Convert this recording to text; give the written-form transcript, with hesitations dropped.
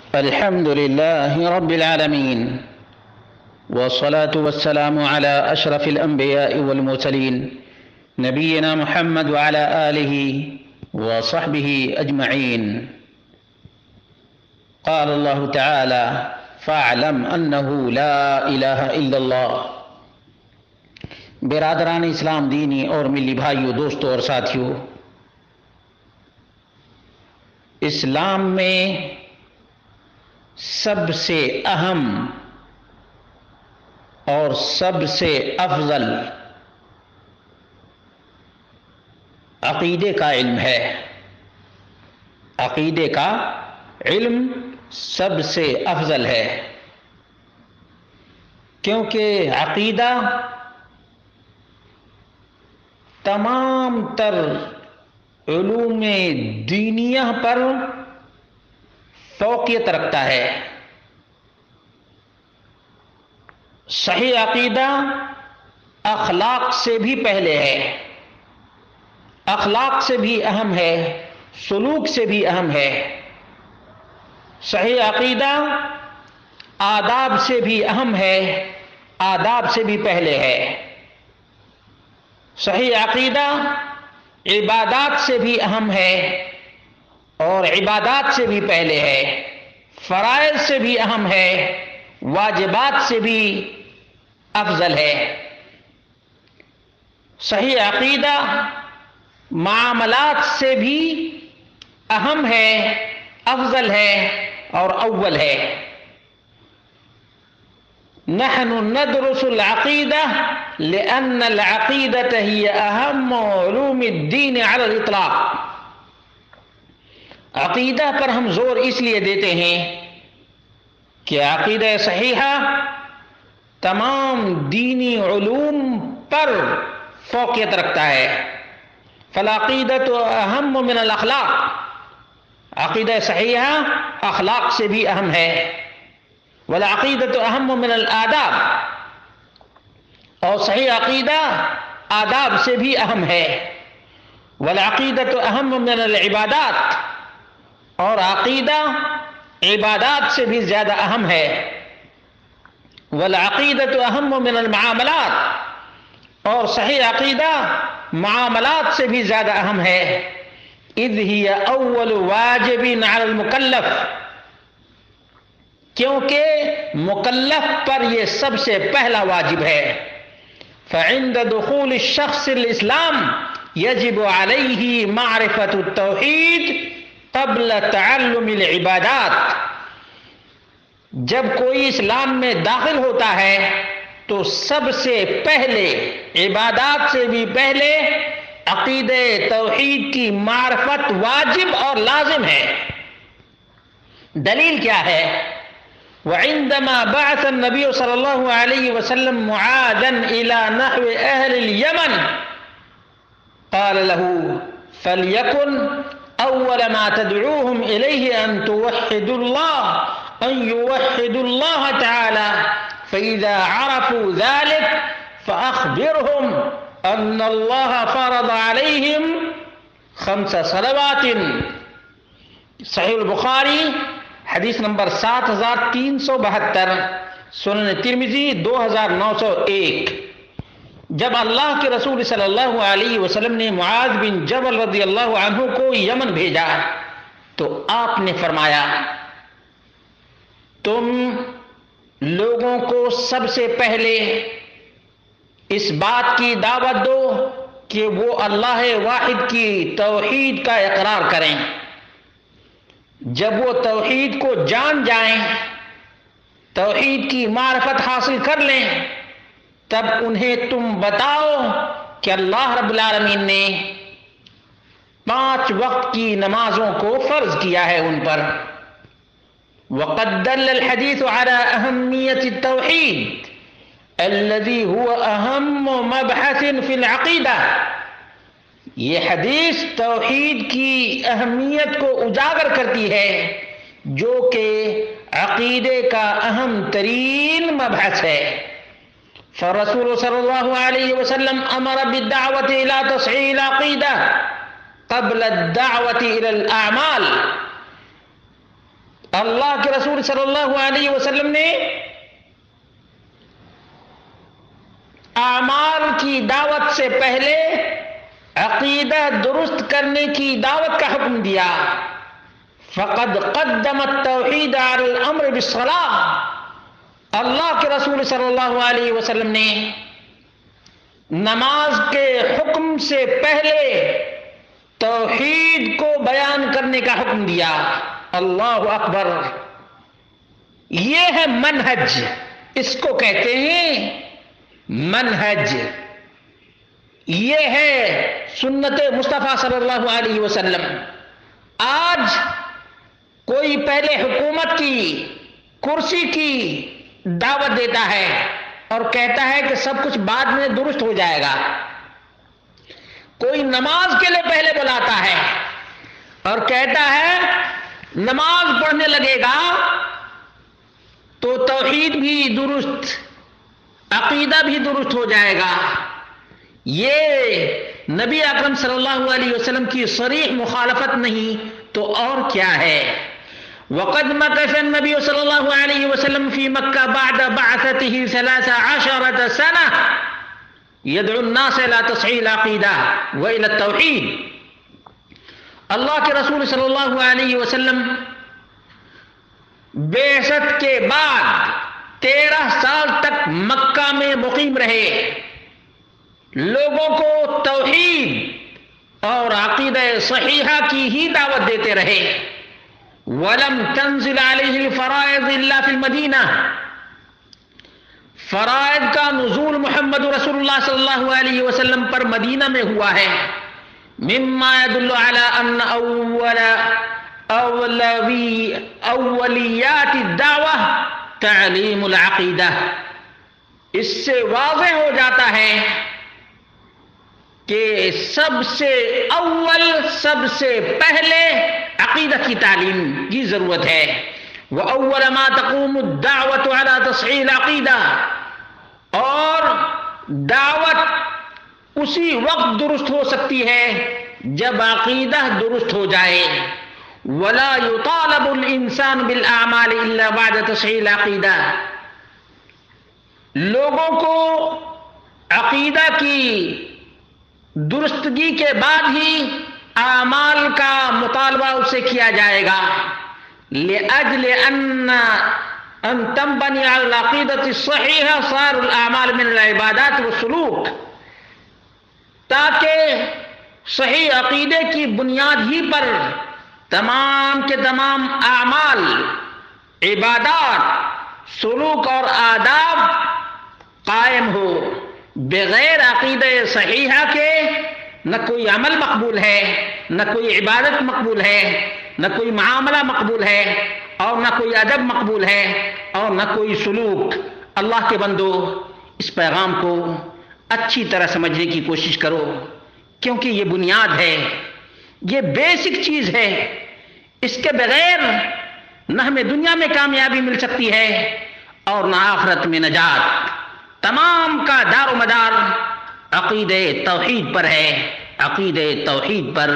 الحمد لله رب العالمين، والصلاة والسلام على أشرف الأنبياء والمرسلين نبينا محمد وعلى آله وصحبه أجمعين. قال الله تعالى: فاعلم أنه لا إله إلا الله. برادران اسلام، دینی اور ملی بھائیوں، دوستوں اور ساتھیوں، اسلام میں سب سے اہم اور سب سے افضل عقیدے کا علم ہے. عقیدے کا علم سب سے افضل ہے، کیونکہ عقیدہ تمام تر علوم دینیہ پر فوقیت رکھتا ہے. صحیح عقیدہ اخلاق سے بھی پہلے ہے، اخلاق سے بھی اہم ہے، سلوک سے بھی اہم ہے. صحیح عقیدہ آداب سے بھی اہم ہے، آداب سے بھی پہلے ہے. صحیح عقیدہ عبادات سے بھی اہم ہے اور عبادات سے بھی پہلے ہے. فرائض سے بھی اہم ہے، واجبات سے بھی افضل ہے. صحیح عقیدہ معاملات سے بھی اہم ہے، افضل ہے اور اول ہے. نحن ندرس العقیدہ لأن العقیدة هي اہم علوم الدین على الاطلاق. عقیدہ پر ہم زور اس لیے دیتے ہیں کہ عقیدہ صحیحہ تمام دینی علوم پر فوقیت رکھتا ہے. فالعقیدة اہم من الاخلاق. عقیدہ صحیحہ اخلاق سے بھی اہم ہے. والعقیدة اہم من الآداب. اور صحیح عقیدہ آداب سے بھی اہم ہے. والعقیدة اہم من العبادات. اور عقیدہ عبادات سے بھی زیادہ اہم ہے. والعقیدة اہم من المعاملات. اور صحیح عقیدہ معاملات سے بھی زیادہ اہم ہے. اذ ہی اول واجب علی المکلف. کیونکہ مکلف پر یہ سب سے پہلا واجب ہے. فعند دخول الشخص الاسلام یجب علیہ معرفت التوحید قبل تعلم العبادات. جب کوئی اسلام میں داخل ہوتا ہے تو سب سے پہلے، عبادات سے بھی پہلے، عقیدہ توحید کی معرفت واجب اور لازم ہے. دلیل کیا ہے؟ وعندما بعث النبی صلی اللہ علیہ وسلم معاذا الى نحو اہل اليمن قال له فليكن اول ما تدعوهم الیہ ان توحدوا اللہ، ان يوحدوا اللہ تعالی، فاذا عرفوا ذلك فاخبرهم ان اللہ فرض علیہم 5 صلوات. صحیح البخاری حدیث نمبر 7372، سنن ترمذی 2901. جب اللہ کے رسول صلی اللہ علیہ وسلم نے معاذ بن جبل رضی اللہ عنہ کو یمن بھیجا تو آپ نے فرمایا، تم لوگوں کو سب سے پہلے اس بات کی دعوت دو کہ وہ اللہ واحد کی توحید کا اقرار کریں. جب وہ توحید کو جان جائیں، توحید کی معرفت حاصل کر لیں، تب انہیں تم بتاؤ کہ اللہ رب العالمین نے 5 وقت کی نمازوں کو فرض کیا ہے ان پر. وقد دل الحدیث على اہمیت التوحید الذي هو اہم مبحث فی العقیدہ. یہ حدیث توحید کی اہمیت کو اجاگر کرتی ہے جو کہ عقیدے کا اہم ترین مبحث ہے. فالرسول صلی اللہ علیہ وسلم امر بالدعوة الى تصحیح العقیدہ قبل الدعوة الى الاعمال. اللہ کے رسول صلی اللہ علیہ وسلم نے اعمال کی دعوت سے پہلے عقیدہ درست کرنے کی دعوت کا حکم دیا. فقد قدم التوحید علی الامر بالصلاۃ. اللہ کے رسول صلی اللہ علیہ وسلم نے نماز کے حکم سے پہلے توحید کو بیان کرنے کا حکم دیا. اللہ اکبر. یہ ہے منہج، اس کو کہتے ہیں منہج. یہ ہے سنت مصطفیٰ صلی اللہ علیہ وسلم. آج کوئی پہلے حکومت کی کرسی کی دعوت دیتا ہے اور کہتا ہے کہ سب کچھ بعد میں درست ہو جائے گا. کوئی نماز کے لیے پہلے بلاتا ہے اور کہتا ہے نماز پڑھنے لگے گا تو توحید بھی درست، عقیدہ بھی درست ہو جائے گا. یہ نبی اکرم صلی اللہ علیہ وسلم کی صریح مخالفت نہیں تو اور کیا ہے. وقد مكث النبي صلى الله عليه وسلم في مكة بعد بعثته 13 سنة يدعو الناس إلى تصحيح العقيدة وإلى التوحيد. اللہ کے رسول صلی اللہ علیہ وسلم بعثت کے بعد 13 سال تک مکہ میں مقیم رہے، لوگوں کو توحید اور عقیدہ صحیحہ کی ہی دعوت دیتے رہے. وَلَمْ تَنزِلْ عَلَيْهِ الْفَرَائِضِ إِلَّا فِي الْمَدِينَةِ. فرائض کا نزول محمد رسول اللہ صلی اللہ علیہ وسلم پر مدینہ میں ہوا ہے. مما يدل على ان اولیات الدعوہ تعلیم العقیدہ. اس سے واضح ہو جاتا ہے کہ سب سے اول، سب سے پہلے عقیدہ کی تعلیم کی ضرورت ہے. وَأَوَّلَ مَا تَقُومُ الدَّعْوَةُ عَلَى تَصْحِيحِ الْعَقِيدَةِ. اور دعوت اسی وقت درست ہو سکتی ہے جب عقیدہ درست ہو جائے. وَلَا يُطَالَبُ الْإِنسَانُ بِالْأَعْمَالِ إِلَّا بَعْدَ تَصْحِيحِ الْعَقِيدَةِ. لوگوں کو عقیدہ کی درستگی کے بعد ہی اعمال کا مطالبہ اس سے کیا جائے گا. لِأَجْلِ أَن تَنْبَنِيَ عَلَى الْعَقِيدَةِ الصَّحِيحَةِ صَارُ الْأَعْمَالُ مِنَ الْعِبَادَاتِ وَالسُّلُوكِ. تاکہ صحیح عقیدے کی بنیاد ہی پر تمام کے تمام اعمال، عبادات، سلوک اور آداب قائم ہو. بغیر عقیدہ صحیحہ کے نہ کوئی عمل مقبول ہے، نہ کوئی عبادت مقبول ہے، نہ کوئی معاملہ مقبول ہے، اور نہ کوئی ادب مقبول ہے، اور نہ کوئی سلوک. اللہ کے بندو، اس پیغام کو اچھی طرح سمجھنے کی کوشش کرو، کیونکہ یہ بنیاد ہے، یہ بیسک چیز ہے. اس کے بغیر نہ ہمیں دنیا میں کامیابی مل سکتی ہے اور نہ آخرت میں نجات. تمام کا دار و مدار عقیدہ توحید پر ہے، عقیدہ توحید پر.